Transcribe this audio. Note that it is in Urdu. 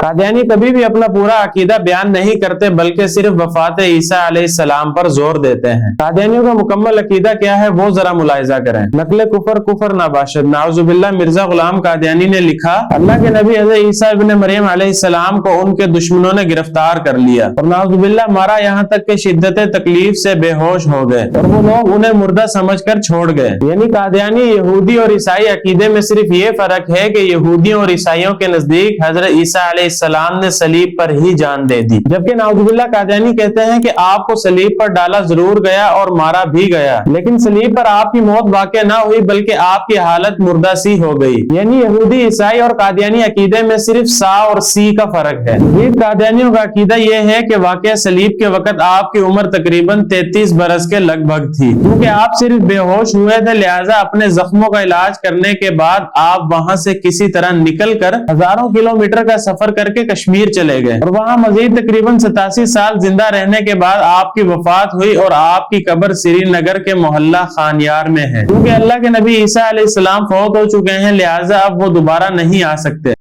قادیانی کبھی بھی اپنا پورا عقیدہ بیان نہیں کرتے بلکہ صرف وفات عیسیٰ علیہ السلام پر زور دیتے ہیں۔ قادیانیوں کا مکمل عقیدہ کیا ہے وہ ذرا ملاحظہ کریں۔ نقل کفر کفر نہ باشد۔ نعوذ باللہ مرزا غلام قادیانی نے لکھا، اللہ کے نبی حضرت عیسیٰ ابن مریم علیہ السلام کو ان کے دشمنوں نے گرفتار کر لیا اور نعوذ باللہ مارا، یہاں تک کہ شدت تکلیف سے بے ہوش ہو گئے اور وہ لوگ انہیں مردہ سمجھ کر چھوڑ گئے۔ یعنی قادیانی یہودی اور عیسائی عقیدے میں صرف یہ فرق ہے کہ یہودیوں اور عیسائیوں کے نزدیک حضرت عیسیٰ علیہ السلام نے صلیب پر ہی جان دے دی، جبکہ نعوذ باللہ قادیانی کہتے ہیں کہ آپ کو صلیب پر ڈالا ضرور گیا اور مارا بھی گیا، لیکن صلیب پر آپ کی موت واقع نہ ہوئی بلکہ آپ کی حالت مردہ سی ہو گئی۔ یعنی یہودی، عیسائی اور قادیانی عقیدے میں صرف سا اور سی کا فرق ہے۔ قادیانیوں کا عقیدہ یہ ہے کہ واقعہ صلیب کے وقت آپ کی عمر تقریباً 33 برس کے لگ بھگ تھی، کیونکہ آپ صرف بے ہوش ہوئے تھے، لہٰذا اپنے زخموں کا علاج کرنے کے بعد آپ وہاں سے کسی طرح نکل کر ہزاروں کلومیٹر کا سفر کر کے کشمیر چلے گئے اور وہاں مزید تقریباً 87 سال زندہ رہنے کے بعد آپ کی وفات ہوئی اور آپ کی قبر سری نگر کے محلہ خانیار میں ہے۔ کیونکہ اللہ کے نبی عیسیٰ علیہ السلام فوت ہو چکے ہیں، لہٰذا اب وہ دوبارہ نہیں آ سکتے۔